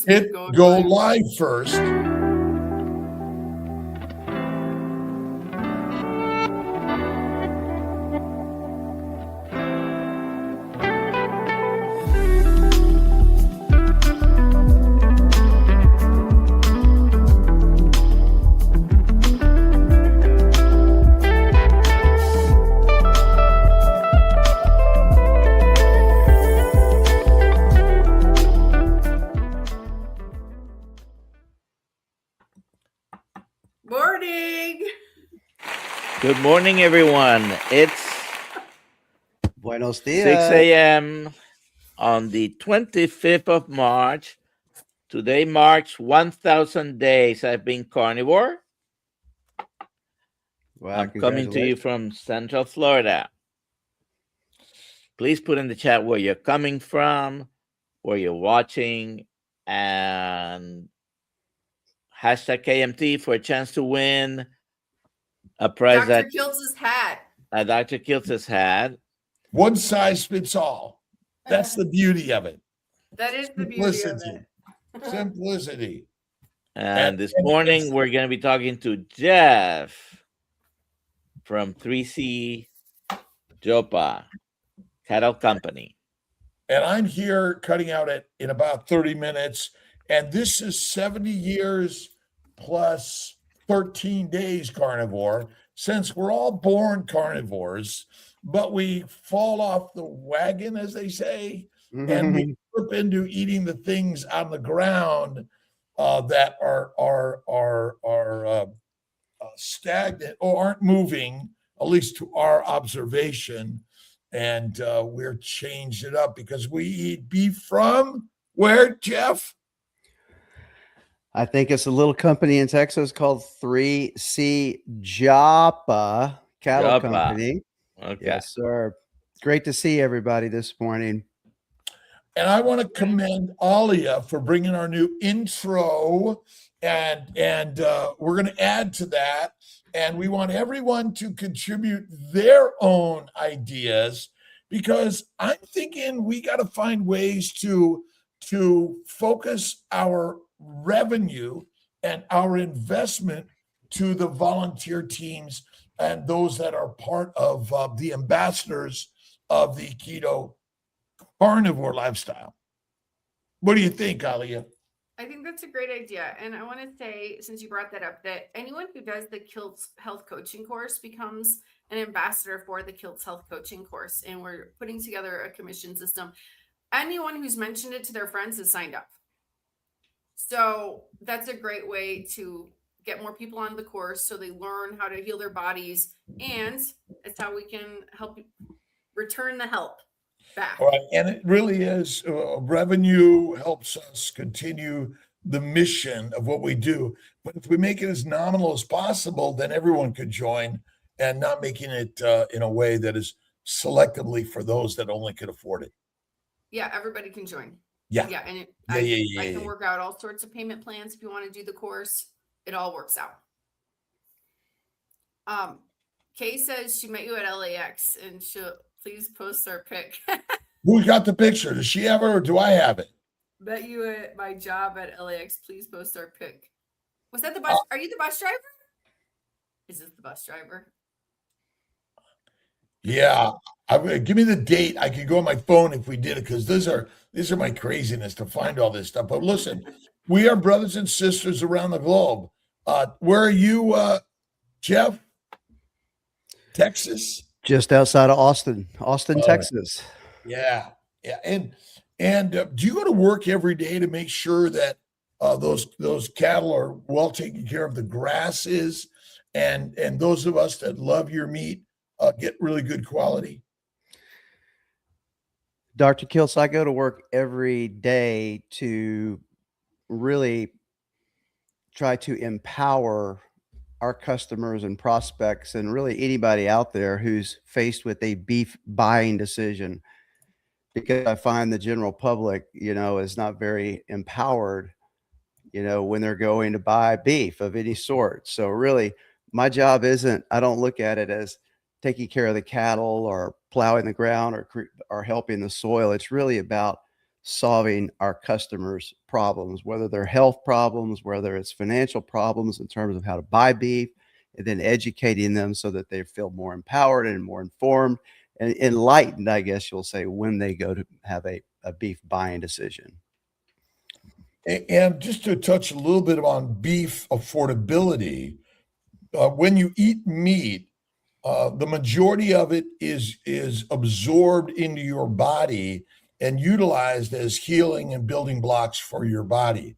Hit go live first. Good morning, everyone. It's Buenos dias. 6 a.m. on the 25th of March. Today marks 1,000 days I've been carnivore. Wow, I'm coming to you from Central Florida. Please put in the chat where you're coming from, where you're watching, and hashtag KMT for a chance to win a prize Dr. Kiltz's hat. Dr. Kiltz's hat. One size fits all. That's the beauty of it. That is the beauty of it. Simplicity. And this morning, we're going to be talking to Jeff from 3C Joppa Cattle Company. And I'm here cutting out in about 30 minutes. And this is 70 years plus 13 days carnivore, since we're all born carnivores, but we fall off the wagon, as they say, and we slip into eating the things on the ground that are stagnant or aren't moving, at least to our observation. And we're changed it up because we eat beef from where, Jeff? I think it's a little company in Texas called 3C Joppa Cattle Company. Okay. Yes, sir. Great to see everybody this morning. And I want to commend Alia for bringing our new intro, and we're going to add to that. And we want everyone to contribute their own ideas, because I'm thinking we got to find ways to focus our revenue and our investment to the volunteer teams and those that are part of the ambassadors of the keto carnivore lifestyle. What do you think, Alia? I think that's a great idea. And I want to say, since you brought that up, that anyone who does the Kiltz Health coaching course becomes an ambassador for the Kiltz Health coaching course. And we're putting together a commission system. Anyone who's mentioned it to their friends is signed up. So that's a great way to get more people on the course so they learn how to heal their bodies. And it's how we can help return the help back. All right. And it really is revenue helps us continue the mission of what we do. But if we make it as nominal as possible, then everyone could join, and not making it in a way that is selectively for those that only could afford it. Yeah, everybody can join. Yeah. Yeah. And I can work out all sorts of payment plans if you want to do the course. It all works out. Kay says she met you at LAX and she'll please post our pic. Who got the picture? Does she have it or do I have it? Met you at my job at LAX. Please post our pic. Was that the bus? Are you the bus driver? Is this the bus driver? Yeah. Give me the date. I could go on my phone if we did it, because these are my craziness to find all this stuff. But listen, we are brothers and sisters around the globe. Where are you, Jeff? Texas? Just outside of Austin, Texas. Yeah. And do you go to work every day to make sure that those cattle are well taken care of, the grass is, and those of us that love your meat get really good quality? Dr. Kiltz, I go to work every day to really try to empower our customers and prospects, and really anybody out there who's faced with a beef buying decision, because I find the general public, is not very empowered, when they're going to buy beef of any sort. So really, my job I don't look at it as taking care of the cattle or plowing the ground or helping the soil. It's really about solving our customers' problems, whether they're health problems, whether it's financial problems in terms of how to buy beef, and then educating them so that they feel more empowered and more informed and enlightened, I guess you'll say, when they go to have a beef buying decision. And just to touch a little bit on beef affordability, when you eat meat, the majority of it is absorbed into your body and utilized as healing and building blocks for your body.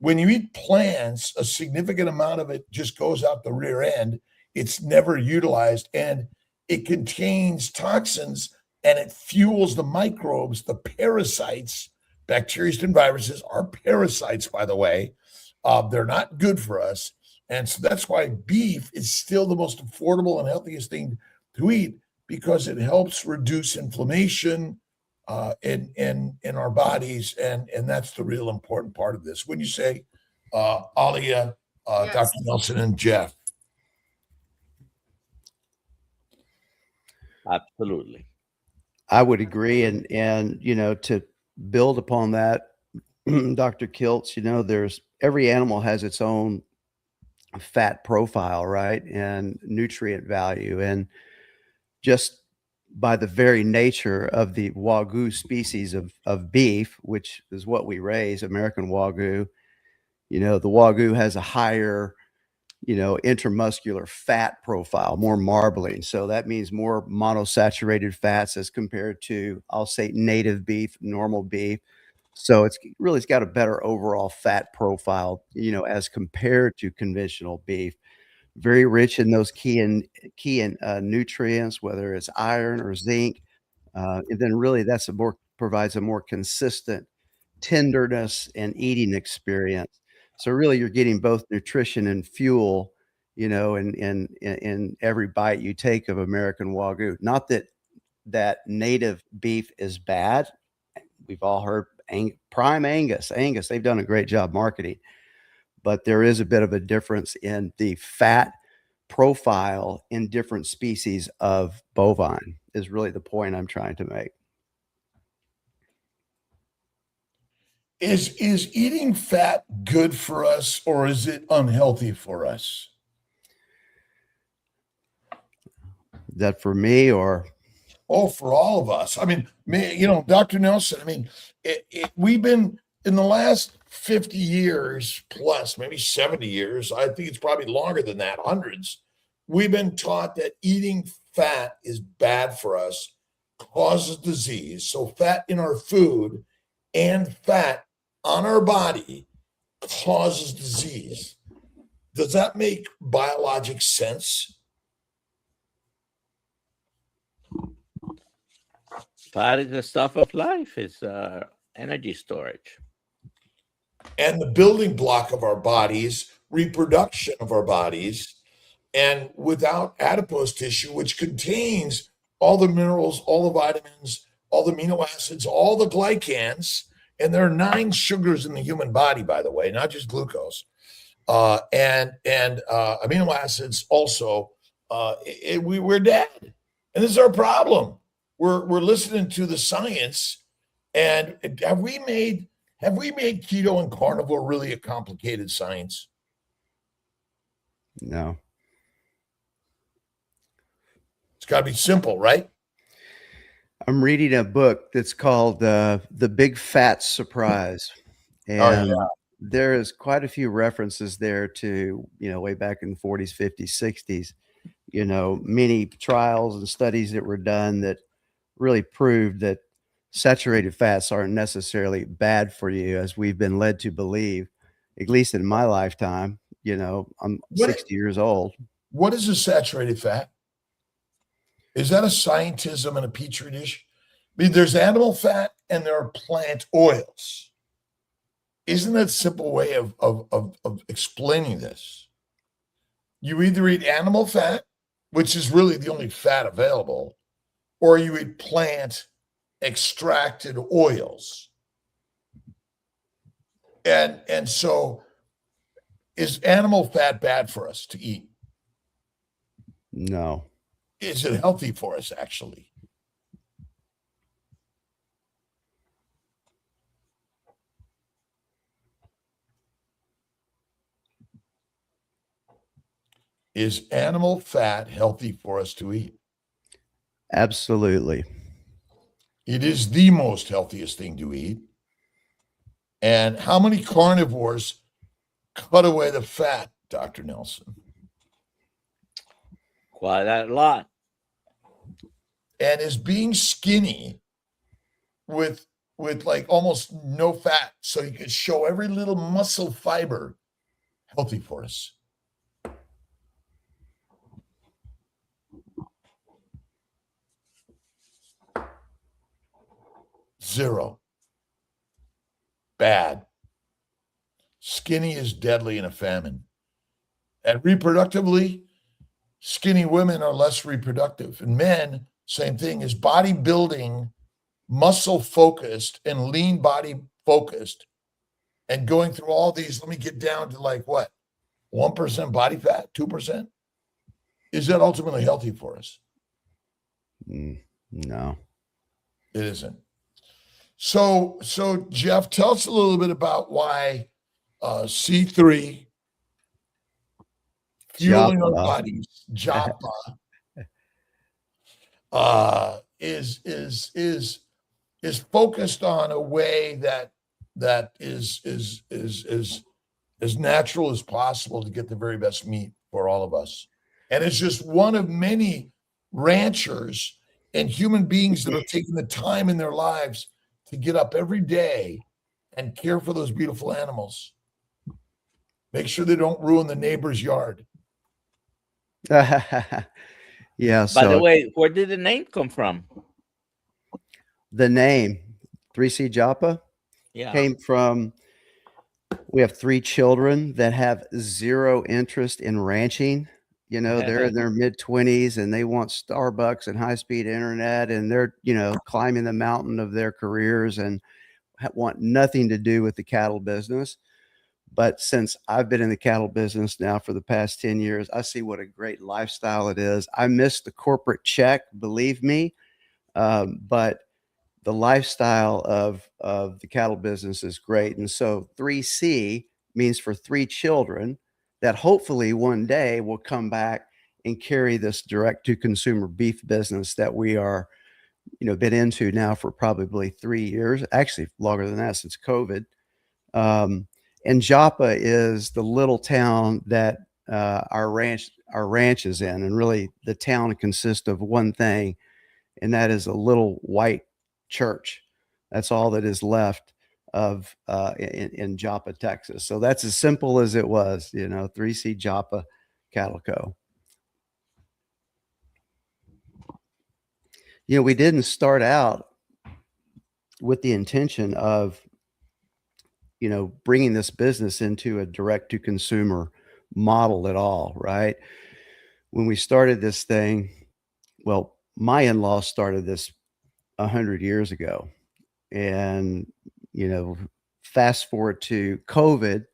When you eat plants, a significant amount of it just goes out the rear end. It's never utilized, and it contains toxins, and it fuels the microbes, the parasites. Bacteria and viruses are parasites, by the way. They're not good for us. And so that's why beef is still the most affordable and healthiest thing to eat, because it helps reduce inflammation in our bodies. And that's the real important part of this. When you say, Alia, Yes. Dr. Nelson, and Jeff. Absolutely. I would agree. And, you know, to build upon that, Dr. Kiltz, you know, there's every animal has its own fat profile, right? And nutrient value. And just by the very nature of the Wagyu species of beef, which is what we raise, American Wagyu, you know, the Wagyu has a higher, you know, intramuscular fat profile, more marbling. So that means more monosaturated fats as compared to, I'll say, native beef, normal beef. So it's got a better overall fat profile, you know, as compared to conventional beef. Very rich in those key nutrients, whether it's iron or zinc. And then really provides a more consistent tenderness and eating experience. So really you're getting both nutrition and fuel, you know, in every bite you take of American Wagyu. Not that native beef is bad. We've all heard prime Angus, they've done a great job marketing, but there is a bit of a difference in the fat profile in different species of bovine is really the point I'm trying to make. Is eating fat good for us, or is it unhealthy for us? Is that for me or? Oh, for all of us. I mean, you know, Dr. Nelson, I mean, we've been in the last 50 years plus, maybe 70 years, I think it's probably longer than that, hundreds. We've been taught that eating fat is bad for us, causes disease. So fat in our food and fat on our body causes disease. Does that make biologic sense? Fat is the stuff of life. It's energy storage. And the building block of our bodies, reproduction of our bodies, and without adipose tissue, which contains all the minerals, all the vitamins, all the amino acids, all the glycans, and there are 9 sugars in the human body, by the way, not just glucose, and amino acids also. We're dead, and this is our problem. We're listening to the science, and have we made keto and carnivore really a complicated science? No. It's got to be simple, right? I'm reading a book that's called The Big Fat Surprise. And there is quite a few references there to, you know, way back in the 40s, 50s, 60s, you know, many trials and studies that were done that really proved that saturated fats aren't necessarily bad for you, as we've been led to believe, at least in my lifetime. You know, I'm 60 years old. What is a saturated fat? Is that a scientism in a petri dish? I mean, there's animal fat and there are plant oils. Isn't that a simple way of explaining this? You either eat animal fat, which is really the only fat available, or you eat plant extracted oils. And so is animal fat bad for us to eat? No. Is it healthy for us, actually? Is animal fat healthy for us to eat? Absolutely. It is the most healthiest thing to eat. And how many carnivores cut away the fat, Dr. Nelson? Quite a lot. And is being skinny with like almost no fat, so you can show every little muscle fiber, healthy for us? Zero. Bad. Skinny is deadly in a famine. And reproductively, skinny women are less reproductive. And men, same thing, is bodybuilding, muscle focused and lean body focused, and going through all these. Let me get down to like what? 1% body fat, 2%? Is that ultimately healthy for us? No. It isn't. So Jeff, tell us a little bit about why C3, fueling our Joppa. bodies, Joppa, is focused on a way that is as natural as possible to get the very best meat for all of us. And it's just one of many ranchers and human beings that are taking the time in their lives to get up every day and care for those beautiful animals. Make sure they don't ruin the neighbor's yard. Yeah. By the way, where did the name come from? The name 3C Joppa came from, we have 3 children that have zero interest in ranching. You know, they're in their mid-20s and they want Starbucks and high-speed internet, and they're, climbing the mountain of their careers and want nothing to do with the cattle business. But since I've been in the cattle business now for the past 10 years, I see what a great lifestyle it is. I miss the corporate check, believe me, but the lifestyle of the cattle business is great. And so 3C means for 3 children that hopefully one day will come back and carry this direct to consumer beef business that we are, been into now for probably 3 years, actually longer than that, since COVID. And Joppa is the little town that our ranch is in. And really the town consists of one thing, and that is a little white church. That's all that is left of in Joppa, Texas. So that's as simple as it was, 3C Joppa Cattle Co. We didn't start out with the intention of, bringing this business into a direct to consumer model at all, right? When we started this thing, well, my in-laws started this 100 years ago. And, fast forward to COVID,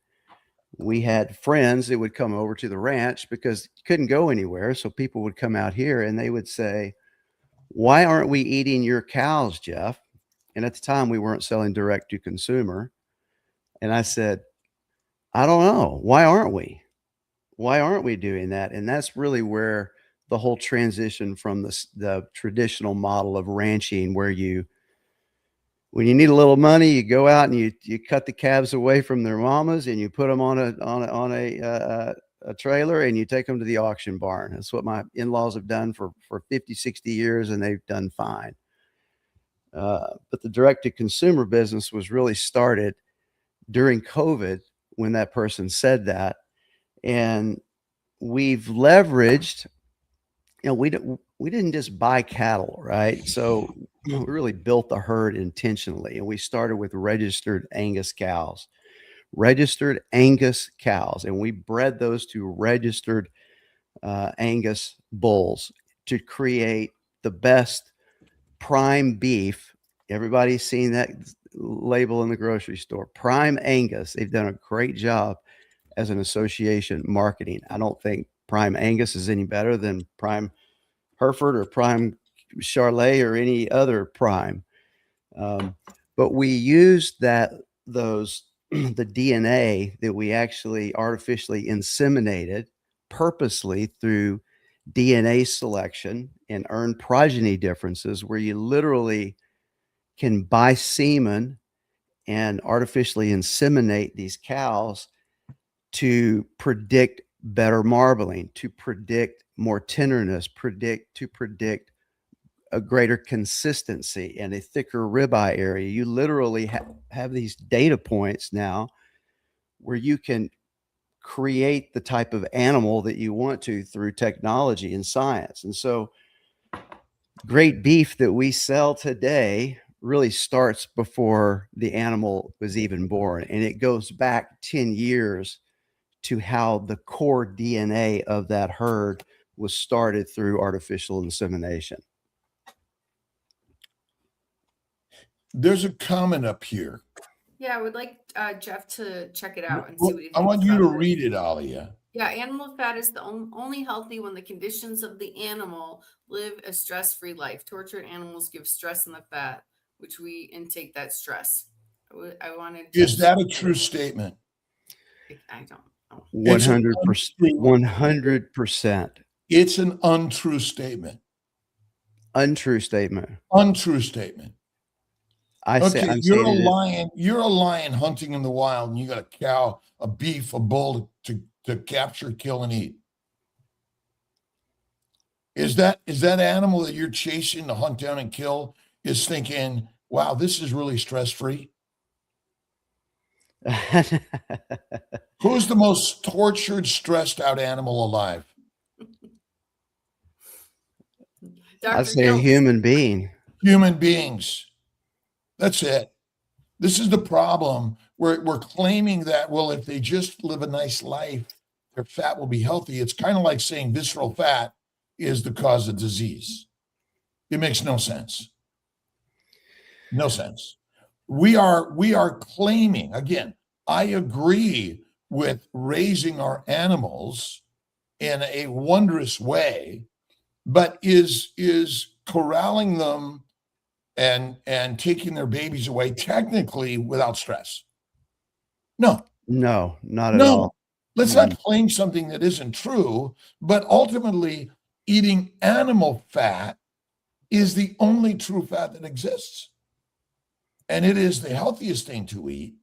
we had friends that would come over to the ranch because you couldn't go anywhere. So people would come out here and they would say, "Why aren't we eating your cows, Jeff?" And at the time we weren't selling direct to consumer. And I said, "I don't know. Why aren't we? Why aren't we doing that?" And that's really where the whole transition from the traditional model of ranching, where when you need a little money, you go out and you cut the calves away from their mamas and you put them on a trailer and you take them to the auction barn. That's what my in-laws have done for 50, 60 years, and they've done fine. But the direct to consumer business was really started during COVID when that person said that. And we've leveraged, we didn't just buy cattle, right? So we really built the herd intentionally. And we started with registered Angus cows, and we bred those to registered Angus bulls to create the best prime beef. Everybody's seen that label in the grocery store, Prime Angus. They've done a great job as an association marketing. I don't think Prime Angus is any better than Prime Hereford or Prime Charlet or any other prime. But we used the DNA that we actually artificially inseminated purposely through DNA selection and earned progeny differences, where you literally can buy semen and artificially inseminate these cows to predict better marbling, to predict more tenderness, to predict a greater consistency and a thicker ribeye area. You literally have these data points now where you can create the type of animal that you want to through technology and science. And so great beef that we sell today really starts before the animal was even born. And it goes back 10 years to how the core DNA of that herd was started through artificial insemination. There's a comment up here. Yeah, I would like Jeff to check it out and see what he thinks. I want you to about it. read it, Alia. Yeah, animal fat is the only healthy when the conditions of the animal live a stress-free life. Tortured animals give stress in the fat, which we intake that stress. I wanted to. Is that a true statement? I don't know. 100%. 100%. It's an untrue statement. Untrue statement. Untrue statement. I'm you're a lion. You're a lion hunting in the wild, and you got a cow, a beef, a bull to capture, kill, and eat. Is that animal that you're chasing to hunt down and kill is thinking, wow, this is really stress-free? Who's the most tortured, stressed out animal alive? I'd say a human being. Human beings. That's it. This is the problem. We're claiming that, well, if they just live a nice life, their fat will be healthy. It's kind of like saying visceral fat is the cause of disease. It makes no sense. No sense. We are claiming, again, I agree with raising our animals in a wondrous way, but is corralling them and taking their babies away technically without stress? No, not at all. Let's not claim something that isn't true, but ultimately eating animal fat is the only true fat that exists. And it is the healthiest thing to eat.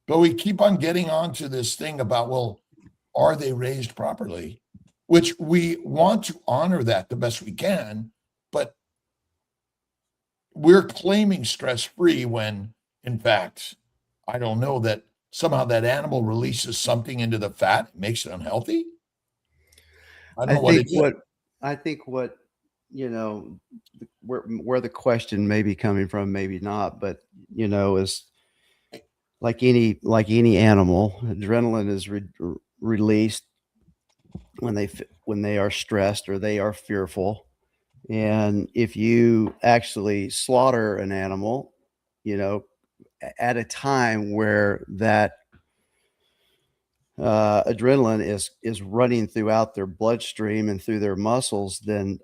But we keep on getting onto this thing about, well, are they raised properly? Which we want to honor that the best we can, but we're claiming stress-free when, in fact, I don't know, that somehow that animal releases something into the fat, makes it unhealthy. I don't know what it is. I think what, you know, where the question may be coming from, maybe not, but, you know, is like any animal, adrenaline is released when they are stressed or they are fearful. And if you actually slaughter an animal, you know, at a time where that adrenaline is running throughout their bloodstream and through their muscles, then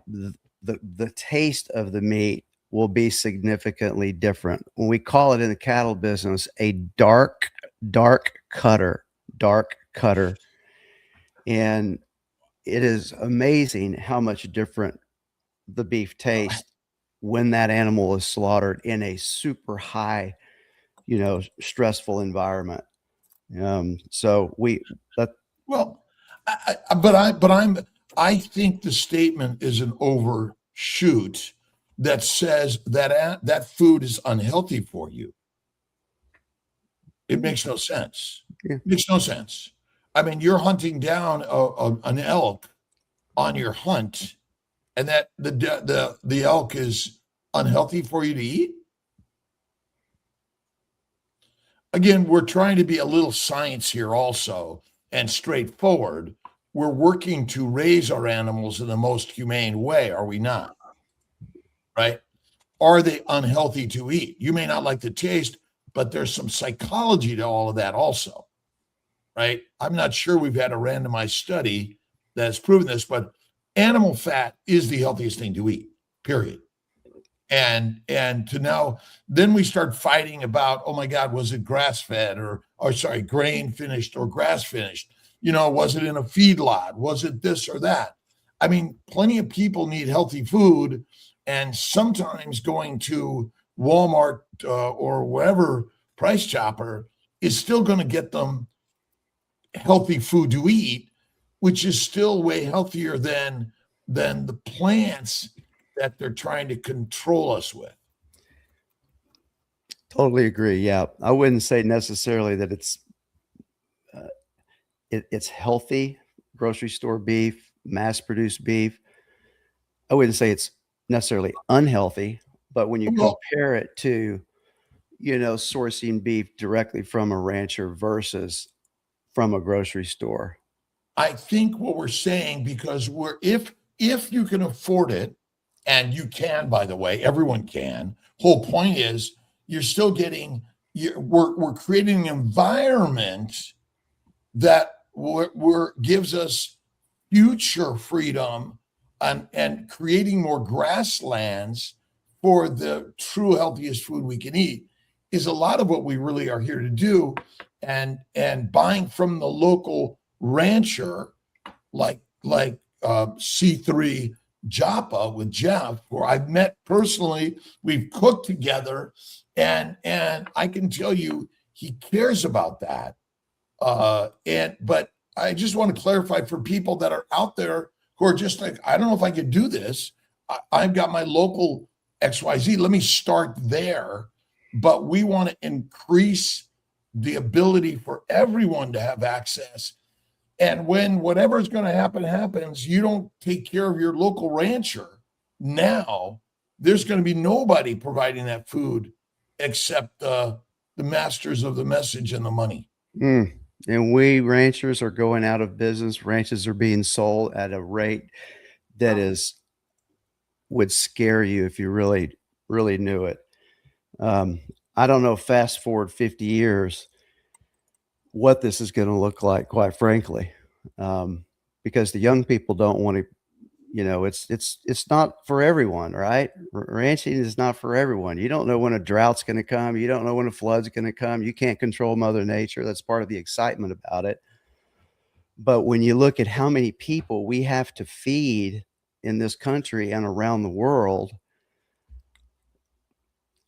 the taste of the meat will be significantly different. When we call it in the cattle business a dark cutter. And it is amazing how much different the beef tastes when that animal is slaughtered in a super high, you know, stressful environment. I think the statement is an overshoot that says that food is unhealthy for you. It makes no sense. Yeah. It makes no sense. I mean, you're hunting down an elk on your hunt, and that the elk is unhealthy for you to eat. Again, we're trying to be a little science here also and straightforward. We're working to raise our animals in the most humane way, are we not? Right? Are they unhealthy to eat? You may not like the taste, but there's some psychology to all of that also, right? I'm not sure we've had a randomized study that's proven this, but animal fat is the healthiest thing to eat, period. And to now, then we start fighting about, oh my God, was it grass fed or sorry, grain finished or grass finished? Was it in a feedlot? Was it this or that? I mean, plenty of people need healthy food, and sometimes going to Walmart or wherever Price Chopper is still going to get them healthy food to eat, which is still way healthier than the plants that they're trying to control us with. Totally agree. Yeah, I wouldn't say necessarily that it's healthy grocery store beef, mass produced beef. I wouldn't say it's necessarily unhealthy, but when you compare it to, sourcing beef directly from a rancher versus from a grocery store, I think what we're saying, because if you can afford it, and you can, by the way, everyone can. Whole point is you're still getting. We're creating an environment that gives us future freedom and creating more grasslands for the true healthiest food we can eat is a lot of what we really are here to do. And buying from the local rancher, like C3 Joppa with Jeff, who I've met personally, we've cooked together, and I can tell you he cares about that. But I just want to clarify for people that are out there who are just like, I don't know if I could do this. I've got my local XYZ. Let me start there. But we want to increase the ability for everyone to have access. And when whatever is going to happen happens, you don't take care of your local rancher. Now there's going to be nobody providing that food except the masters of the message and the money. And we ranchers are going out of business. Ranches are being sold at a rate that would scare you if you really, really knew it. I don't know, fast forward 50 years, what this is going to look like, quite frankly, because the young people don't want to, it's not for everyone, right? Ranching is not for everyone. You don't know when a drought's going to come. You don't know when a flood's going to come. You can't control Mother Nature. That's part of the excitement about it. But when you look at how many people we have to feed in this country and around the world,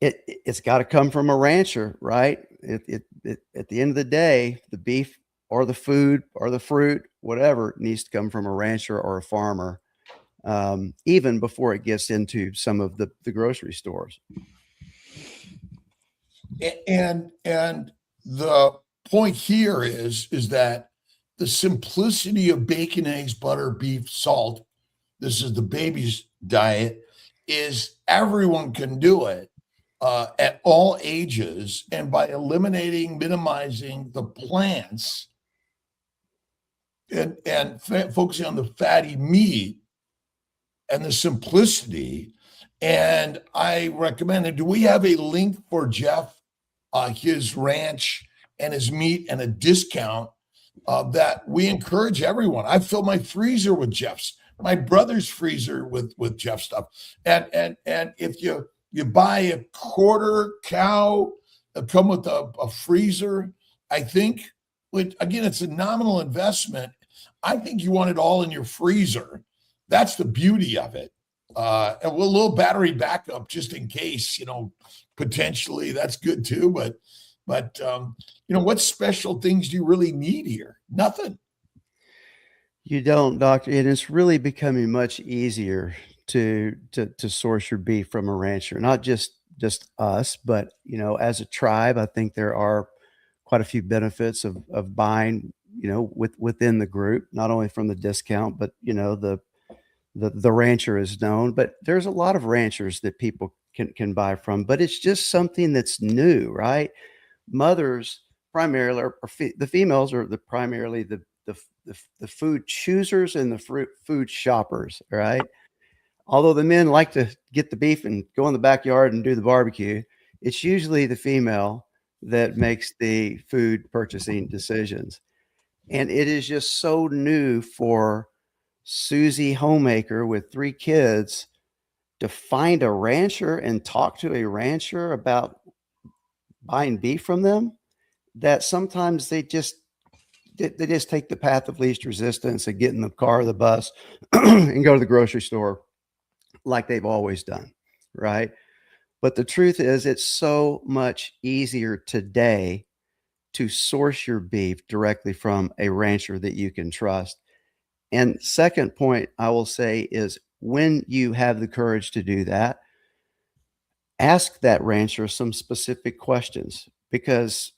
it's got to come from a rancher, right? At the end of the day, the beef or the food or the fruit, whatever, needs to come from a rancher or a farmer, even before it gets into some of the grocery stores. And the point here is that the simplicity of bacon, eggs, butter, beef, salt, this is the baby's diet, is everyone can do it. At all ages, and by minimizing the plants and focusing on the fatty meat and the simplicity. And I recommend it. Do we have a link for Jeff, his ranch and his meat, and a discount that we encourage everyone? I fill my freezer with Jeff's, my brother's freezer with Jeff stuff, and if you buy a quarter cow, come with a freezer. I think, again, it's a nominal investment. I think you want it all in your freezer. That's the beauty of it. And with a little battery backup just in case, potentially that's good too. But what special things do you really need here? Nothing. You don't, doctor. And it's really becoming much easier to source your beef from a rancher, not just us, but as a tribe. I think there are quite a few benefits of buying, within the group, not only from the discount, but the rancher is known. But there's a lot of ranchers that people can buy from, but it's just something that's new, right? Mothers primarily, or the females are primarily the food choosers and the food shoppers, right? Although the men like to get the beef and go in the backyard and do the barbecue, it's usually the female that makes the food purchasing decisions. And it is just so new for Susie homemaker with 3 kids to find a rancher and talk to a rancher about buying beef from them, that sometimes they they just take the path of least resistance and get in the car or the bus and go to the grocery store like they've always done, right? But the truth is, it's so much easier today to source your beef directly from a rancher that you can trust. And second point I will say is, when you have the courage to do that, ask that rancher some specific questions, because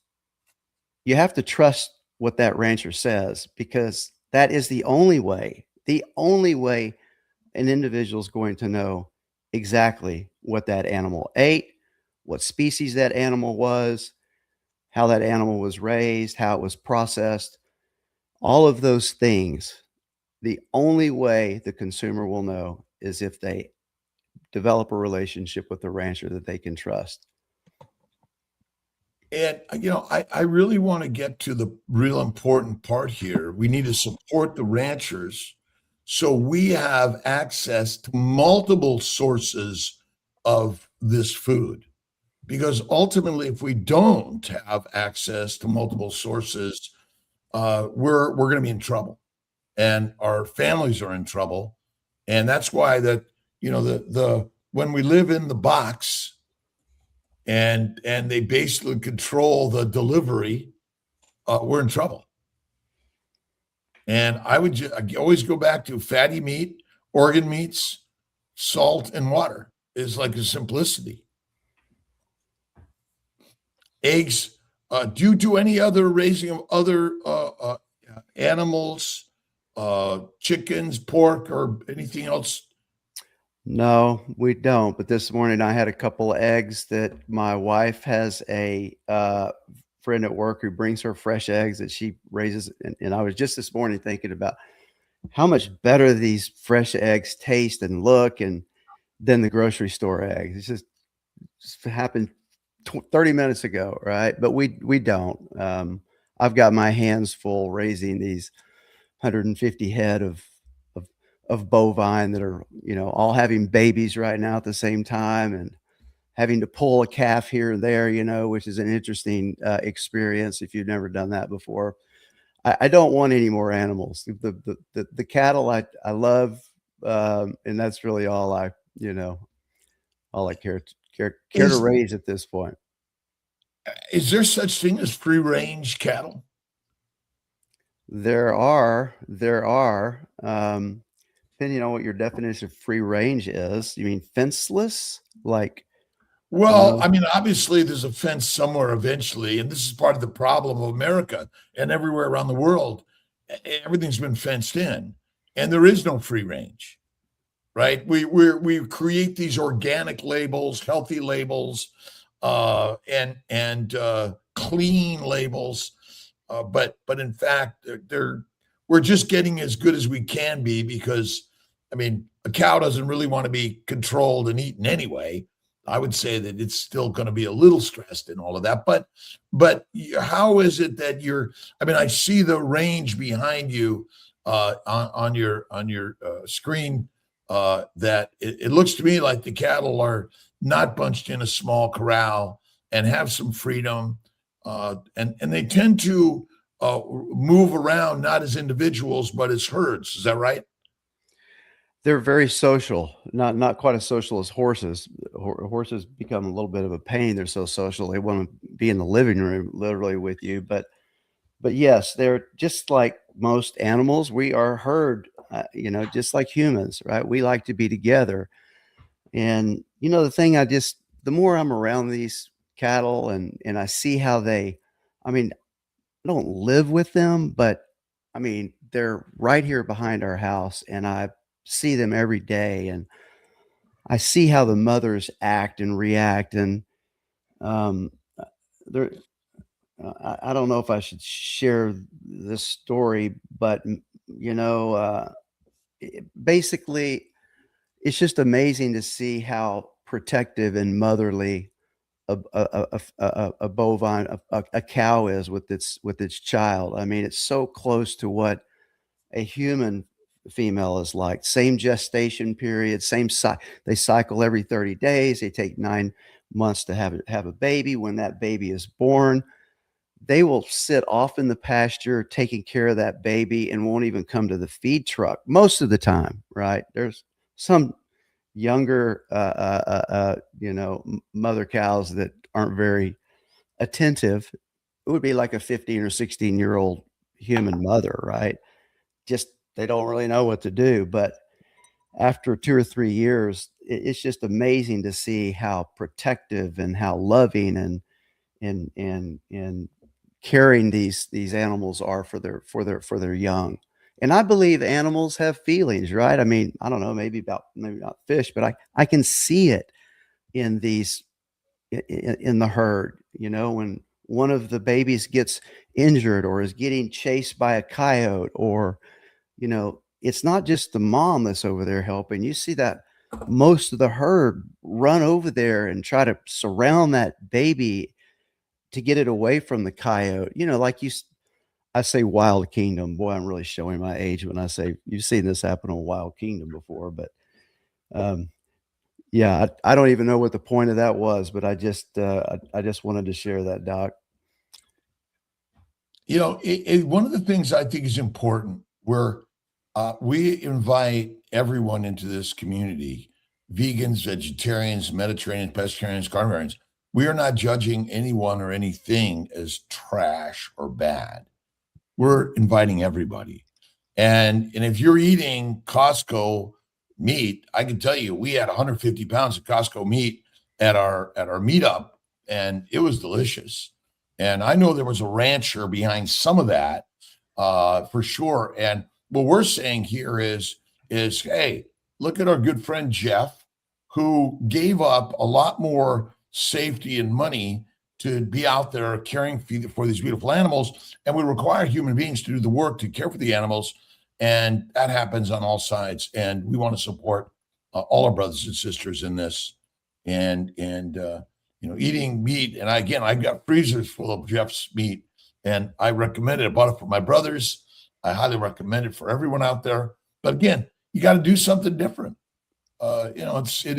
you have to trust what that rancher says, because that is the only way an individual is going to know exactly what that animal ate, what species that animal was, how that animal was raised, how it was processed, all of those things. The only way the consumer will know is if they develop a relationship with the rancher that they can trust. And, I really want to get to the real important part here. We need to support the ranchers so we have access to multiple sources of this food. Because ultimately, if we don't have access to multiple sources, we're going to be in trouble, and our families are in trouble. And that's why the when we live in the box, and they basically control the delivery, we're in trouble. And I always go back to fatty meat, organ meats, salt, and water is like a simplicity. Eggs. Do you do any other raising of other animals, chickens, pork, or anything else? No, we don't. But this morning I had a couple of eggs that my wife has a friend at work who brings her fresh eggs that she raises. And I was just this morning thinking about how much better these fresh eggs taste and look than the grocery store eggs. It's just happened 30 minutes ago, right? But we don't. I've got my hands full raising these 150 head of bovine that are, all having babies right now at the same time, and having to pull a calf here and there, which is an interesting experience if you've never done that before. I don't want any more animals. The cattle I love, and that's really all I care to raise at this point. Is there such thing as free range cattle? There are. Depending on what your definition of free range is. You mean fenceless? Well, obviously there's a fence somewhere eventually, and this is part of the problem of America and everywhere around the world. Everything's been fenced in, and there is no free range, right? We create these organic labels, healthy labels, and clean labels, but in fact we're just getting as good as we can be, because a cow doesn't really want to be controlled and eaten anyway. I would say that it's still going to be a little stressed in all of that. But how is it that I see the range behind you on your screen, that it looks to me like the cattle are not bunched in a small corral and have some freedom, and they tend to move around, not as individuals but as herds. Is that right? They're very social, not quite as social as horses. Horses become a little bit of a pain. They're so social. They want to be in the living room literally with you. But yes, they're just like most animals. We are herd, just like humans, right? We like to be together. And, the thing the more I'm around these cattle and I see how I don't live with them, but they're right here behind our house, and I see them every day, and I see how the mothers act and react. And I don't know if I should share this story, but basically it's just amazing to see how protective and motherly a bovine, a cow is with its child. It's so close to what a human female is like. Same gestation period, they cycle every 30 days. They take 9 months to have a baby. When that baby is born, they will sit off in the pasture taking care of that baby and won't even come to the feed truck most of the time, right? There's some younger, mother cows that aren't very attentive. It would be like a 15 or 16-year-old human mother, right? Just they don't really know what to do. But after 2 or 3 years, it's just amazing to see how protective and how loving and caring these animals are for their young. And I believe animals have feelings, right? I mean, I don't know, maybe not fish, but I can see it in these in the herd. When one of the babies gets injured or is getting chased by a coyote, or it's not just the mom that's over there helping. You see that most of the herd run over there and try to surround that baby to get it away from the coyote. I say Wild Kingdom. Boy, I'm really showing my age when I say you've seen this happen on Wild Kingdom before. But yeah, I don't even know what the point of that was, but I just wanted to share that, Doc. One of the things I think is important, we invite everyone into this community, vegans, vegetarians, Mediterraneans, pescatarians, carnivores. We are not judging anyone or anything as trash or bad. We're inviting everybody. And if you're eating Costco meat, I can tell you, we had 150 pounds of Costco meat at our meetup, and it was delicious. And I know there was a rancher behind some of that, for sure. And what we're saying here is, hey, look at our good friend Jeff, who gave up a lot more safety and money to be out there caring for these beautiful animals. And we require human beings to do the work to care for the animals. And that happens on all sides. And we want to support all our brothers and sisters in this. And eating meat. And I've got freezers full of Jeff's meat, and I recommend it. I bought it for my brothers. I highly recommend it for everyone out there. But again, you got to do something different. It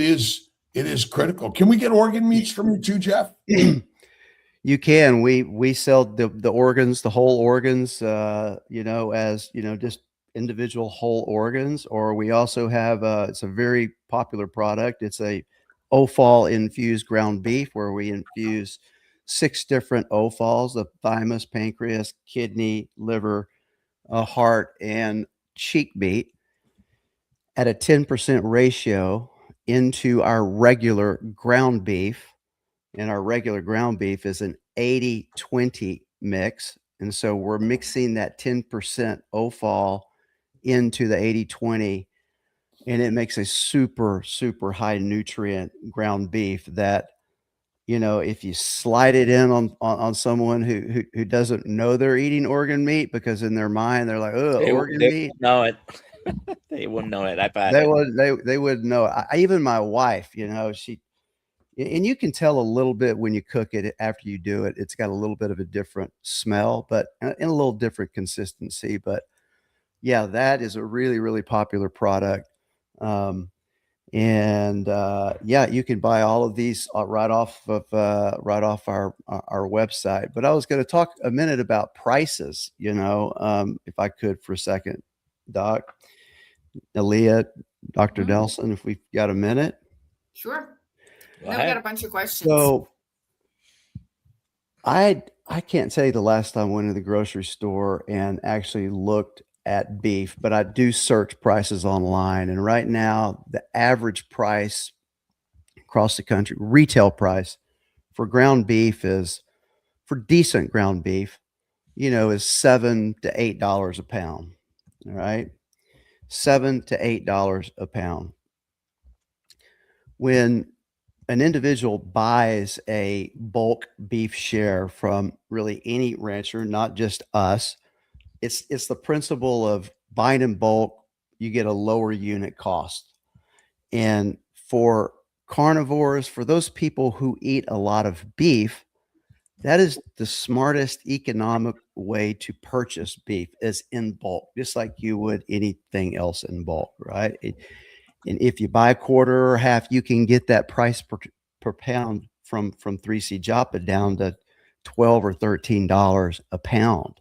is critical. Can we get organ meats from you too, Jeff? You can. We sell the organs, the whole organs, as just individual whole organs. Or we also have it's a very popular product. It's a offal infused ground beef, where we infuse 6 different offals of thymus, pancreas, kidney, liver, heart, and cheek meat at a 10% ratio into our regular ground beef. And our regular ground beef is an 80-20 mix. And so we're mixing that 10% offal into the 80-20, and it makes a super, super high nutrient ground beef that, if you slide it in on someone who doesn't know they're eating organ meat, because in their mind they're like, oh, organ meat. Know it. They wouldn't know it. They wouldn't know it. Even my wife, and you can tell a little bit when you cook it after you do it. It's got a little bit of a different smell, but in a little different consistency. But yeah, that is a really, really popular product. You can buy all of these right off our website. But I was going to talk a minute about prices, if I could for a second, Doc, Aaliyah, Dr. Nelson, if we've got a minute. Sure. We got a bunch of questions. So I can't tell you the last time I went to the grocery store and actually looked at beef, but I do search prices online. And right now, the average price across the country, retail price for ground beef for decent ground beef, is $7 to $8 a pound. All right. $7 to $8 a pound. When an individual buys a bulk beef share from really any rancher, not just us, it's the principle of buying in bulk, you get a lower unit cost. And for carnivores, for those people who eat a lot of beef, that is the smartest economic way to purchase beef, is in bulk, just like you would anything else in bulk, right? And if you buy a quarter or half, you can get that price per pound from 3C Joppa down to $12 or $13 a pound,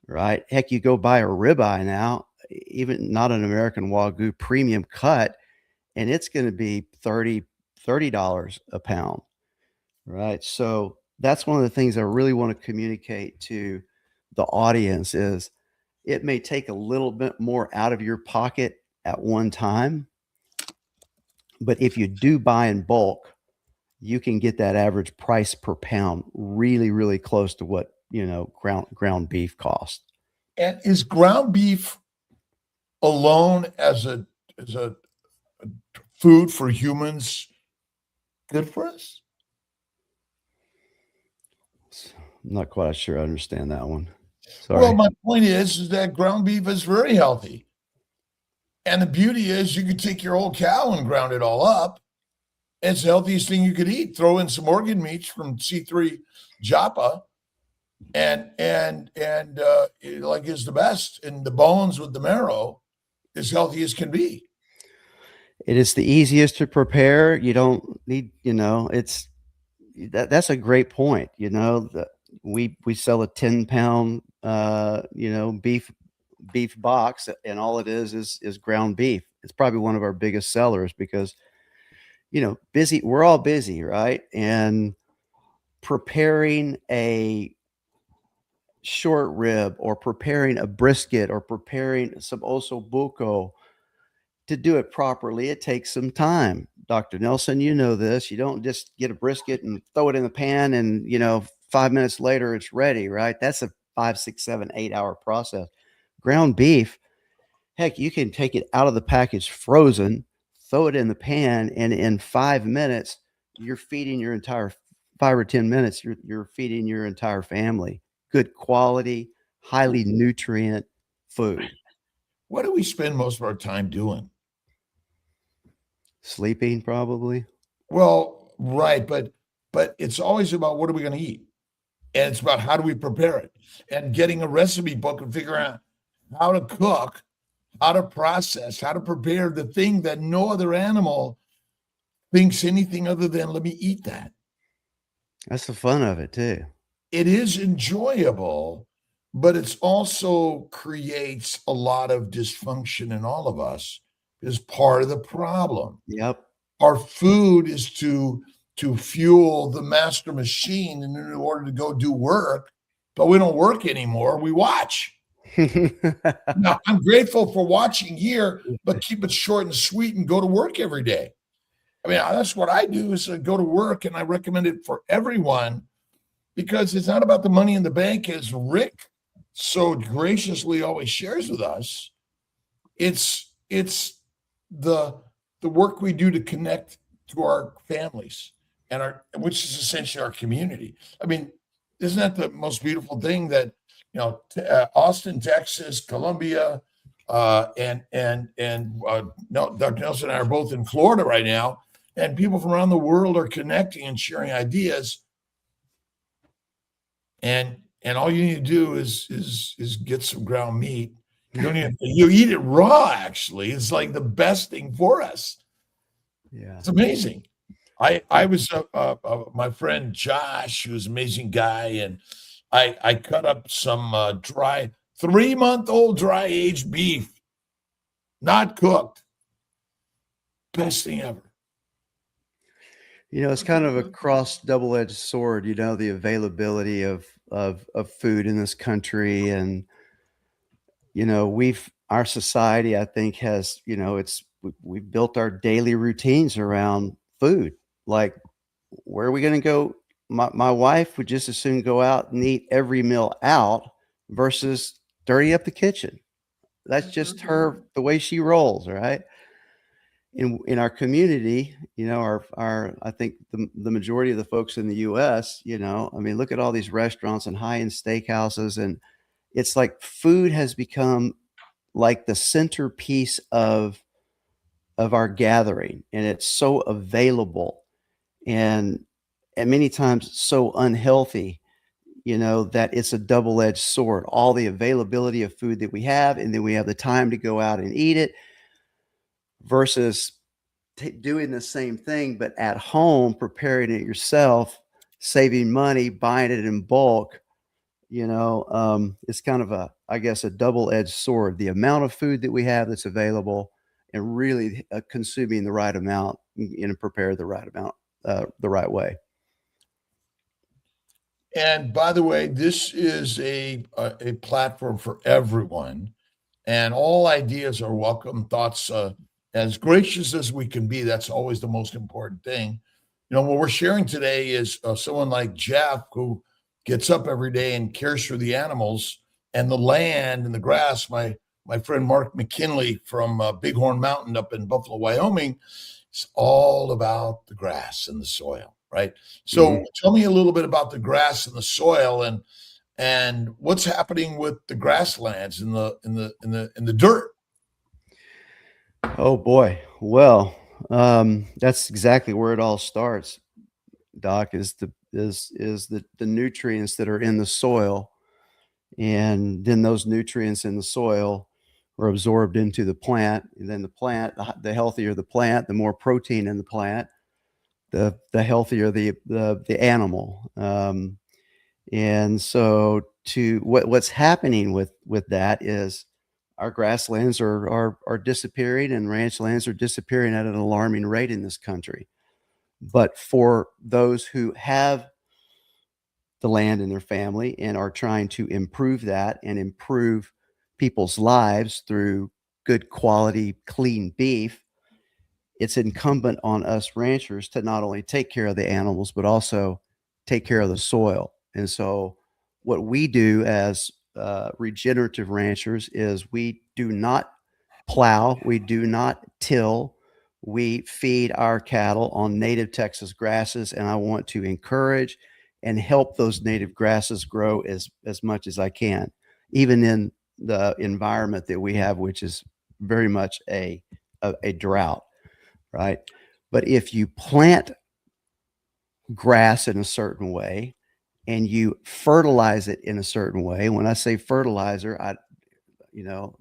right? Heck, you go buy a ribeye now, even not an American Wagyu premium cut, and it's going to be $30 a pound, right? So that's one of the things I really want to communicate to the audience is it may take a little bit more out of your pocket at one time, but if you do buy in bulk, you can get that average price per pound really, really close to what, ground beef costs. And is ground beef alone as a food for humans good for us? I'm not quite sure I understand that one. Sorry. Well, my point is that ground beef is very healthy. And the beauty is you could take your whole cow and ground it all up. It's the healthiest thing you could eat. Throw in some organ meats from C3 Joppa and like is the best. And the bones with the marrow as healthy as can be. It is the easiest to prepare. You don't need, that's a great point. We sell a 10-pound, beef box, and all it is ground beef. It's probably one of our biggest sellers because, we're all busy, right? And preparing a short rib or preparing a brisket or preparing some osso buco, to do it properly, it takes some time. Dr. Nelson, you know this. You don't just get a brisket and throw it in the pan and, 5 minutes later it's ready, right? That's a 5, 6, 7, 8 hour process. Ground beef, heck, you can take it out of the package frozen, throw it in the pan, and in 5 minutes, you're feeding your entire 5 or 10 minutes, you're feeding your entire family. Good quality, highly nutrient food. What do we spend most of our time doing? Sleeping, probably. Well, right, but it's always about what are we going to eat, and it's about how do we prepare it, and getting a recipe book and figuring out how to cook, how to process, how to prepare the thing that no other animal thinks anything other than let me eat that. That's the fun of it too. It is enjoyable, but it's also creates a lot of dysfunction in all of us. Is part of the problem. Yep. Our food is to fuel the master machine in order to go do work, but we don't work anymore. We watch. Now, I'm grateful for watching here, but keep it short and sweet and go to work every day. I mean, that's what I do is go to work, and I recommend it for everyone because it's not about the money in the bank, as Rick so graciously always shares with us. It's the work we do to connect to our families and which is essentially our community. I mean, isn't that the most beautiful thing that, Austin, Texas, Columbia, Dr. Nelson and I are both in Florida right now, and people from around the world are connecting and sharing ideas. And all you need to do is get some ground meat. You don't even, you eat it raw, actually. It's like the best thing for us. Yeah. It's amazing. I was my friend Josh, who's an amazing guy, and I cut up some dry 3-month-old dry aged beef, not cooked. Best thing ever. It's kind of a cross double-edged sword, the availability of food in this country. And, our society, I think, has, we've built our daily routines around food. Like, where are we going to go? My wife would just as soon go out and eat every meal out versus dirty up the kitchen. That's just her, the way she rolls, right? In our community, I think the majority of the folks in the U.S., look at all these restaurants and high-end steakhouses, and it's like food has become like the centerpiece of our gathering, and it's so available and many times so unhealthy, that it's a double-edged sword. All the availability of food that we have, and then we have the time to go out and eat it, versus doing the same thing, but at home, preparing it yourself, saving money, buying it in bulk, it's kind of I guess, a double-edged sword. The amount of food that we have that's available, and really consuming the right amount and prepare the right amount the right way. And by the way, this is a platform for everyone, and all ideas are welcome. Thoughts, as gracious as we can be, that's always the most important thing. What we're sharing today is someone like Jeff, who gets up every day and cares for the animals and the land and the grass. My friend Mark McKinley from Bighorn Mountain up in Buffalo, Wyoming, is all about the grass and the soil. Right. So tell me a little bit about the grass and the soil, and what's happening with the grasslands in the dirt. Oh boy. Well, that's exactly where it all starts, Doc, is the nutrients that are in the soil. And then those nutrients in the soil are absorbed into the plant. And then the plant, the healthier the plant, the more protein in the plant, the healthier the animal. And so what's happening with that is our grasslands are disappearing, and ranch lands are disappearing at an alarming rate in this country. But for those who have the land in their family and are trying to improve that and improve people's lives through good quality, clean beef, it's incumbent on us ranchers to not only take care of the animals, but also take care of the soil. And so what we do as regenerative ranchers is we do not plow, we do not till, we feed our cattle on native Texas grasses. And I want to encourage and help those native grasses grow as much as I can, even in the environment that we have, which is very much a drought. Right. But if you plant grass in a certain way and you fertilize it in a certain way, when I say fertilizer,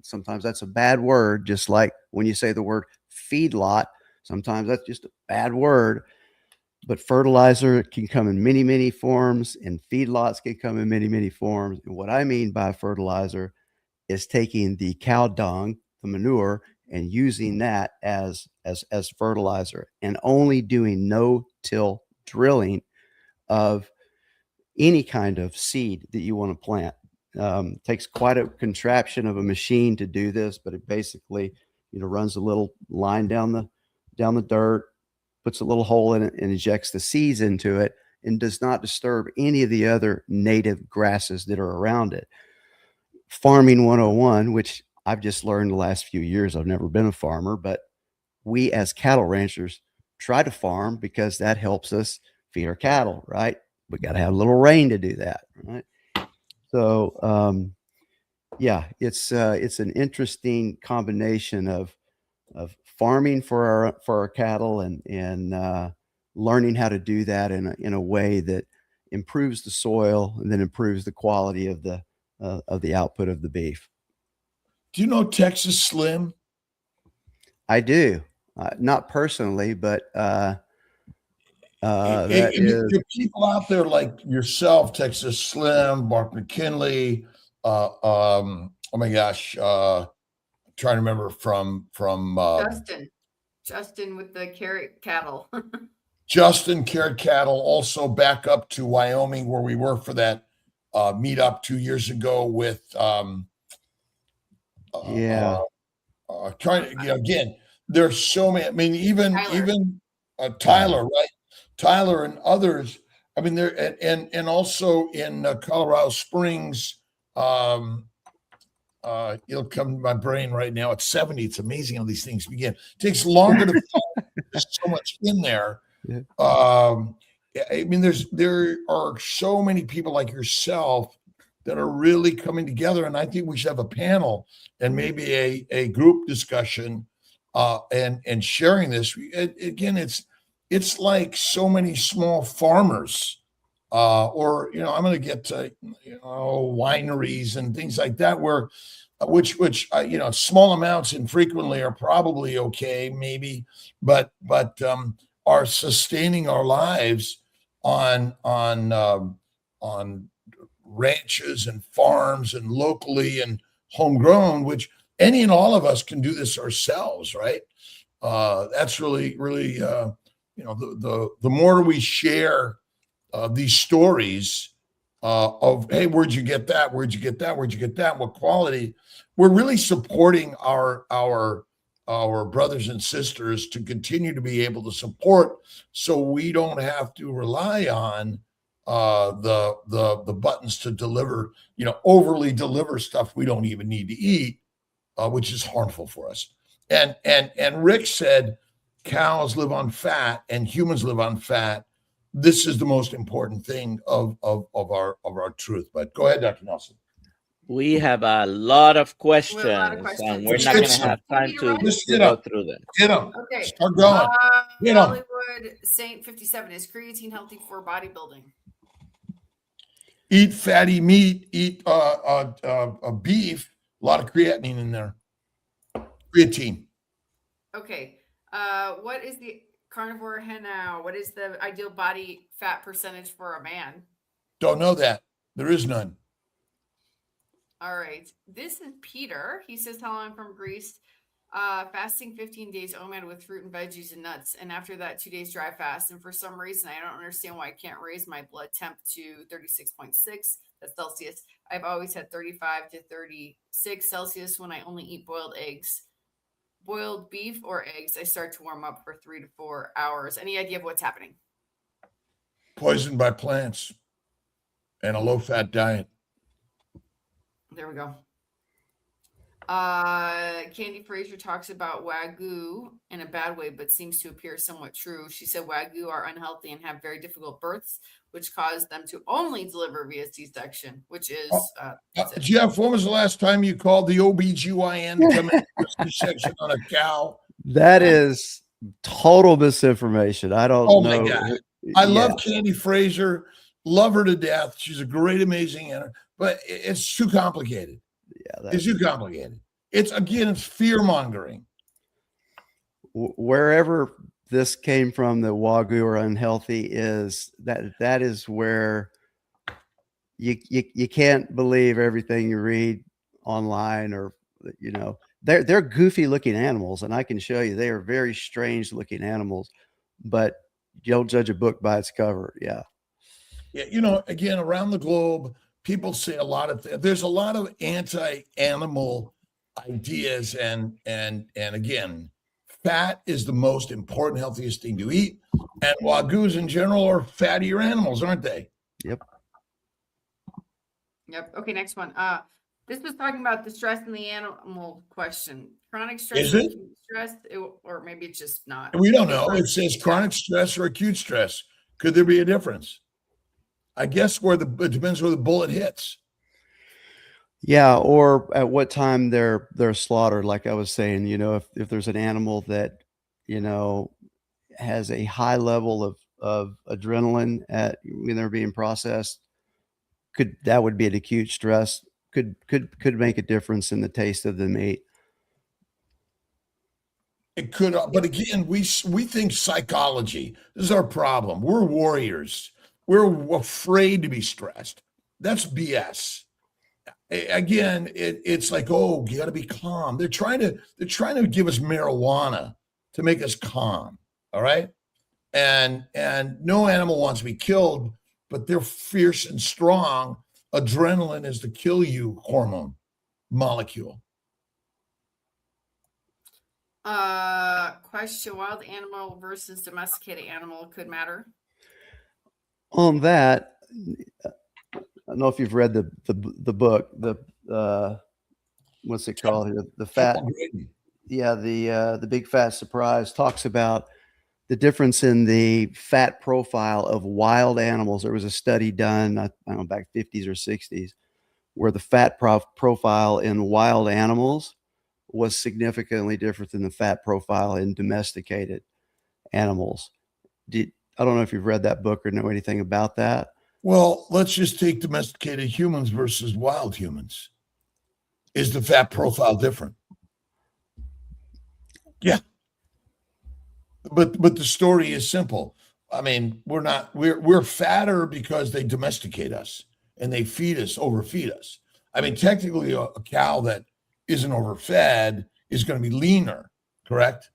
sometimes that's a bad word, just like when you say the word feedlot, sometimes that's just a bad word. But fertilizer can come in many, many forms, and feedlots can come in many, many forms. And what I mean by fertilizer is taking the cow dung, the manure, and using that as fertilizer, and only doing no-till drilling of any kind of seed that you want to plant. Takes quite a contraption of a machine to do this, but it basically, runs a little line down the dirt, puts a little hole in it, and injects the seeds into it, and does not disturb any of the other native grasses that are around it. Farming 101, which I've just learned the last few years. I've never been a farmer, but we as cattle ranchers try to farm because that helps us feed our cattle, right? We got to have a little rain to do that, right? So, it's an interesting combination of farming for our cattle and learning how to do that in a way that improves the soil and then improves the quality of the output of the beef. Do you know Texas Slim? I do, not personally, but there are people out there like yourself, Texas Slim, Mark McKinley. Oh my gosh, trying to remember from Justin with the carrot cattle. Justin carrot cattle. Also back up to Wyoming where we were for that meetup 2 years ago with trying to again. There's so many. I mean, even Tyler, right? Tyler and others. I mean, there and also in Colorado Springs. It'll come to my brain right now. It's 70. It's amazing how these things begin. It takes longer to find. There's so much in there. Yeah. I mean, there are so many people like yourself that are really coming together, and I think we should have a panel and maybe a group discussion and sharing this. Again, it's like so many small farmers, or I'm going to get to wineries and things like that, which small amounts infrequently are probably okay, maybe, but are sustaining our lives on ranches and farms and locally and homegrown, which any and all of us can do this ourselves, right? That's really the more we share these stories of, hey, where'd you get that? Where'd you get that? Where'd you get that? What quality? We're really supporting our brothers and sisters to continue to be able to support, so we don't have to rely on the buttons to deliver, overly deliver stuff we don't even need to eat, which is harmful for us. And Rick said cows live on fat and humans live on fat. This is the most important thing of our truth. But go ahead, Dr. Nelson. We have a lot of questions, and we're Let's not get going to some. have time to Get go up. through them. Get them. Okay. Start going. Get 'em. Hollywood Saint 57, is creatine healthy for bodybuilding? Eat fatty meat. Eat beef. A lot of creatinine in there. Creatine. Okay. What is the carnivore hen now? What is the ideal body fat percentage for a man? Don't know that. There is none. All right. This is Peter. He says, hello, I'm from Greece. Fasting 15 days OMAD with fruit and veggies and nuts. And after that, 2 days dry fast. And for some reason, I don't understand why I can't raise my blood temp to 36.6. That's Celsius. I've always had 35 to 36 Celsius when I only eat boiled eggs. Boiled beef or eggs, I start to warm up for 3 to 4 hours. Any idea of what's happening? Poisoned by plants and a low-fat diet. There we go. Candy Fraser talks about Wagyu in a bad way, but seems to appear somewhat true. She said Wagyu are unhealthy and have very difficult births, which cause them to only deliver via C-section, which is... Jeff, when was the last time you called the OBGYN to come in C-section on a cow? That is total misinformation. I don't know. My God. I love Candy Fraser. Love her to death. She's a great, amazing animal, but it's too complicated. Yeah, it's too complicated. It's fear mongering. Wherever this came from, the Wagyu are unhealthy, is that is where you can't believe everything you read online, or they're goofy looking animals, and I can show you they are very strange looking animals, but you don't judge a book by its cover. Yeah. Again, around the globe, people say a lot of things. There's a lot of anti-animal ideas, and again, fat is the most important, healthiest thing to eat. And Wagyus in general are fattier animals, aren't they? Yep. Okay, next one. This was talking about the stress in the animal question. Chronic stress, is it? Acute stress, or maybe it's just not. We don't know. It says chronic stress or acute stress. Could there be a difference? I guess it depends where the bullet hits. Yeah, or at what time they're slaughtered. Like I was saying, if there's an animal that has a high level of adrenaline when they're being processed, that would be an acute stress. Could make a difference in the taste of the meat. It could, but again, we think psychology. This is our problem. We're warriors. We're afraid to be stressed. That's BS. Again, it's like, oh, you got to be calm. They're trying to give us marijuana to make us calm. All right, and no animal wants to be killed, but they're fierce and strong. Adrenaline is the kill you hormone molecule. Question: wild animal versus domesticated animal could matter. On that, I don't know if you've read the book, what's it called here? The fat, the Big Fat Surprise talks about the difference in the fat profile of wild animals. There was a study done, I don't know, back 50s or 60s, where the fat profile in wild animals was significantly different than the fat profile in domesticated animals. I don't know if you've read that book or know anything about that. Well, let's just take domesticated humans versus wild humans. Is the fat profile different? Yeah. But the story is simple. I mean, we're fatter because they domesticate us and they feed us, overfeed us. I mean, technically a cow that isn't overfed is going to be leaner, correct?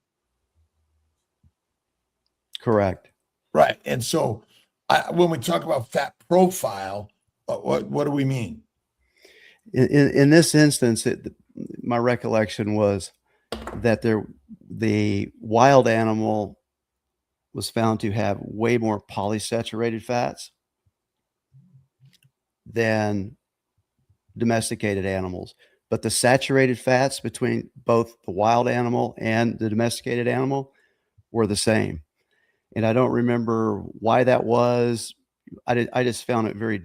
Correct. Right. And so when we talk about fat profile, what do we mean? In this instance, my recollection was that the wild animal was found to have way more polysaturated fats than domesticated animals. But the saturated fats between both the wild animal and the domesticated animal were the same. And I don't remember why that was. I just found it very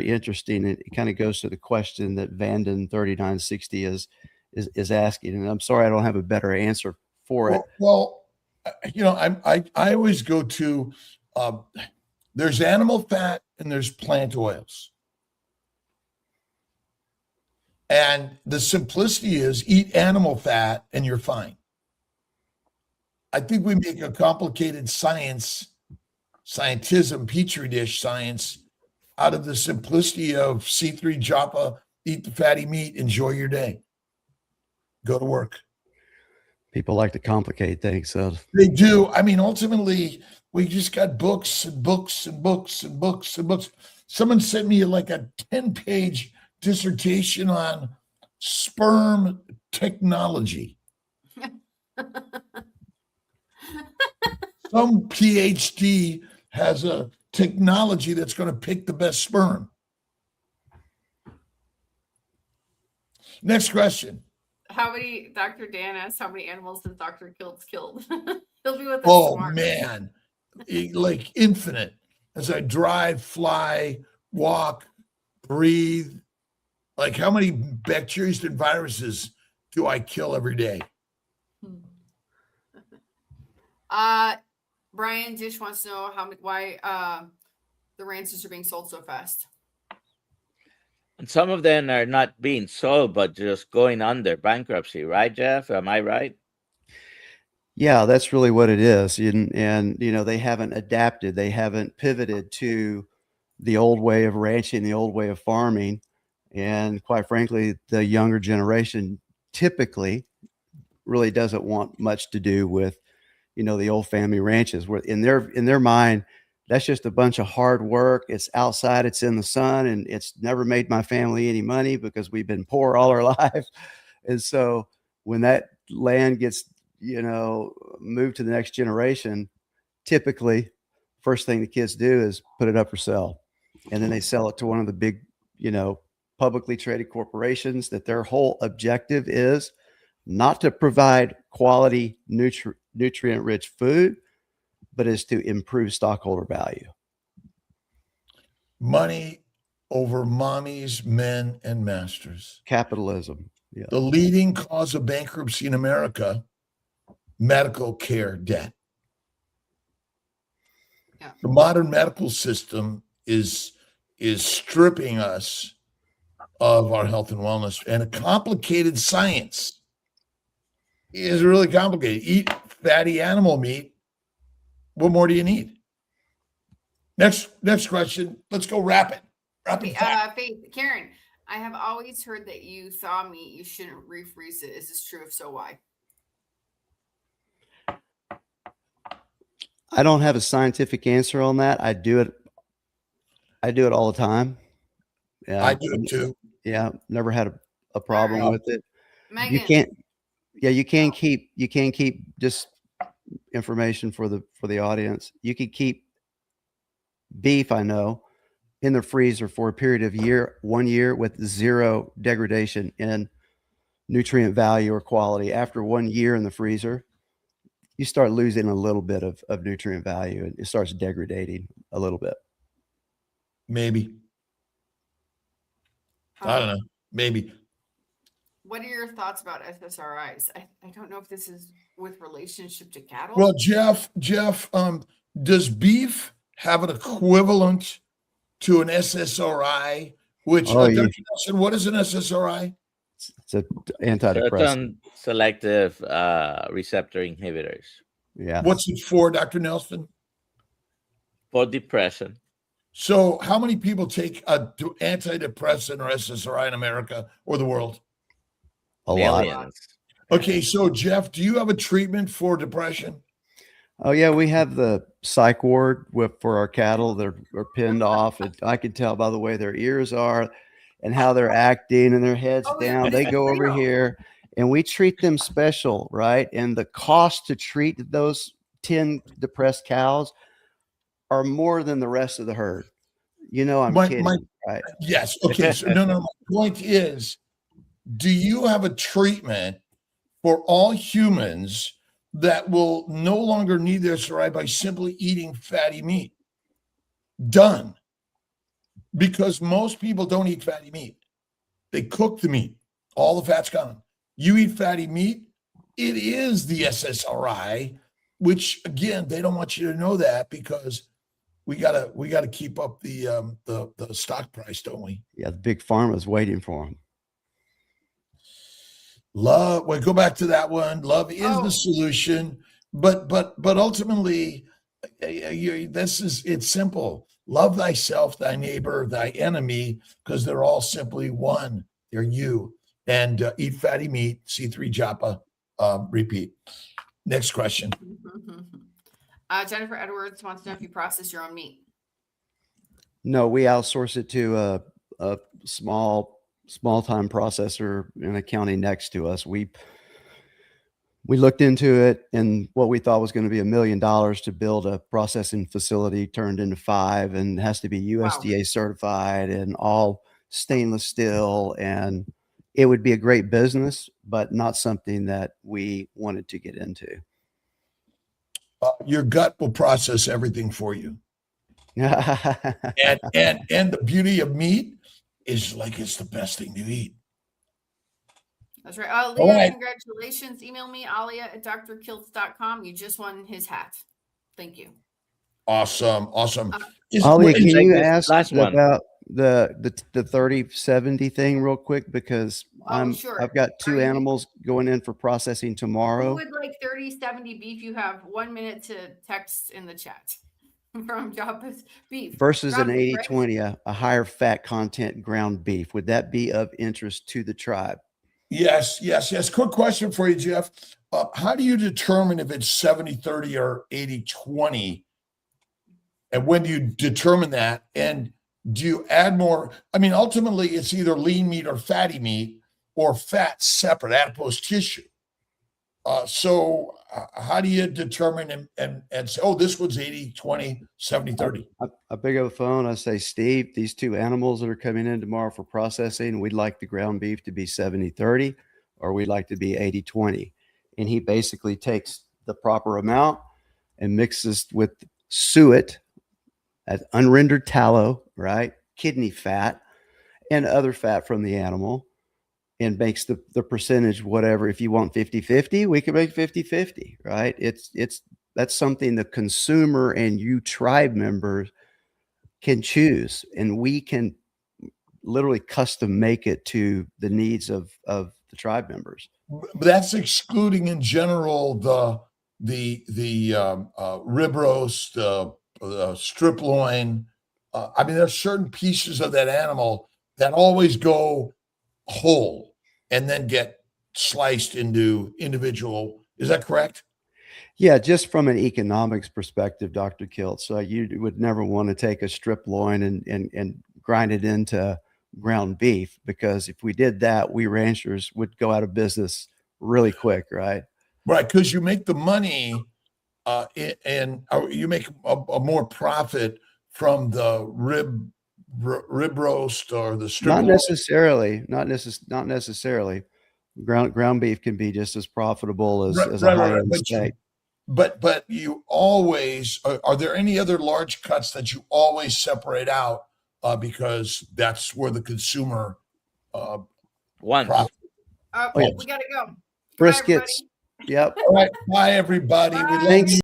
interesting. It kind of goes to the question that Vanden 3960 is asking. And I'm sorry I don't have a better answer for it. Well, you know, I always go to there's animal fat and there's plant oils. And the simplicity is eat animal fat and you're fine. I think we make a complicated scientism, petri dish science out of the simplicity of C3 Joppa, eat the fatty meat, enjoy your day. Go to work. People like to complicate things. So They do. I mean, ultimately, we just got books and books and books and books and books. Someone sent me like a 10-page dissertation on sperm technology. Some PhD has a technology that's going to pick the best sperm. Next question. Dr. Dan asks, how many animals has Dr. Kiltz killed? He'll be with us Oh, tomorrow. man. Like infinite. As I drive, fly, walk, breathe. Like how many bacteria and viruses do I kill every day? Brian Dish wants to know why the ranches are being sold so fast. And some of them are not being sold, but just going under bankruptcy, right, Jeff? Am I right? yeah, that's really what it is. And you know, they haven't adapted. They haven't pivoted to the old way of ranching, the old way of farming. And quite frankly, the younger generation typically really doesn't want much to do with, you know, the old family ranches. Where in their mind, that's just a bunch of hard work. It's outside, it's in the sun, and it's never made my family any money because we've been poor all our life. And so when that land gets, you know, moved to the next generation, typically first thing the kids do is put it up for sale. And then they sell it to one of the big, you know, publicly traded corporations that their whole objective is not to provide quality nutrient rich food, but is to improve stockholder value. Money over mommies, men, and masters. Capitalism. Yeah. The leading cause of bankruptcy in America, medical care debt. Yeah. The modern medical system is stripping us of our health and wellness, and a complicated science is really complicated. Eat fatty animal meat. What more do you need? Next question. Let's go rapid. Faith, Karen, I have always heard that you thaw meat, you shouldn't refreeze it. Is this true? If so, why? I don't have a scientific answer on that. I do it all the time. Yeah, I do it too. Yeah, never had a problem with it. Megan. You can keep just information for the audience. You can keep beef, I know, in the freezer for a period of 1 year with zero degradation in nutrient value or quality. After 1 year in the freezer, you start losing a little bit of nutrient value, and it starts degrading a little bit. Maybe. I don't know. Maybe. What are your thoughts about SSRIs? I don't know if this is with relationship to cattle. Well, Jeff, does beef have an equivalent to an SSRI? Which, Dr. Nelson, what is an SSRI? It's an antidepressant. Certain selective receptor inhibitors. Yeah. What's it for, Dr. Nelson? for depression. So how many people take a antidepressant or SSRI in America or the world? A lot. Millions. Okay, so Jeff, do you have a treatment for depression? Oh yeah, we have the psych ward for our cattle. They're pinned off. I can tell by the way their ears are and how they're acting and their heads Oh, down. They this go is over real. here and we treat them special, right? And the cost to treat those 10 depressed cows are more than the rest of the herd. You know, I'm kidding, right? Yes. Okay. So no, my point is, do you have a treatment for all humans that will no longer need their SSRI by simply eating fatty meat? Done. Because most people don't eat fatty meat. They cook the meat. All the fat's gone. You eat fatty meat, it is the SSRI, which again, they don't want you to know that because we gotta keep up the stock price, don't we? Yeah, the big pharma's waiting for them. Love, well, go back to that one. Love is Oh. the solution, but ultimately, it's simple. Love thyself, thy neighbor, thy enemy, because they're all simply one. They're you. And eat fatty meat, C3 Joppa, repeat. Next question. Jennifer Edwards wants to know if you process your own meat. No, we outsource it to a small time processor in a county next to us. We looked into it, and what we thought was going to be $1 million to build a processing facility turned into $5 million, and it has to be USDA certified and all stainless steel, and it would be a great business, but not something that we wanted to get into. Your gut will process everything for you. and the beauty of meat is like it's the best thing to eat. That's right. Leah, All right. Congratulations. Email me, alia@drkiltz.com. You just won his hat. Thank you. Awesome. Ollie, can you this ask last one. about the 30/70 thing real quick? Because Sure. I've got 2 animals going in for processing Who tomorrow. would like 30/70 beef? You have 1 minute to text in the chat from Joppa's beef. Versus an Ground beef, right? 80/20, a higher fat content ground beef. Would that be of interest to the tribe? Yes. Quick question for you, Jeff. How do you determine if it's 70/30 or 80/20? And when do you determine that? And do you add more? I mean, ultimately, it's either lean meat or fatty meat or fat separate, adipose tissue. So how do you determine and say, oh, this one's 80/20, 70/30? I pick up the phone. I say, Steve, these 2 animals that are coming in tomorrow for processing, we'd like the ground beef to be 70/30, or we'd like to be 80/20. And he basically takes the proper amount and mixes with suet, as unrendered tallow, right? Kidney fat and other fat from the animal, and makes the percentage whatever. If you want 50/50, we can make 50/50, right? That's something the consumer and you tribe members can choose, and we can literally custom make it to the needs of the tribe members. But that's excluding in general the rib roast, strip loin. I mean, there's certain pieces of that animal that always go whole and then get sliced into individual. Is that correct? Yeah, just from an economics perspective, Dr. Kiltz, you would never want to take a strip loin and grind it into ground beef, because if we did that, we ranchers would go out of business really quick, right? Right, because you make the money and you make a more profit from the rib roast or the strip. Not necessarily. Ground beef can be just as profitable as a high-end steak. But you always are there any other large cuts that you always separate out because that's where the consumer One. profit. We gotta go. Briskets. Yep. All right, bye everybody. Bye. We love Thanks. you.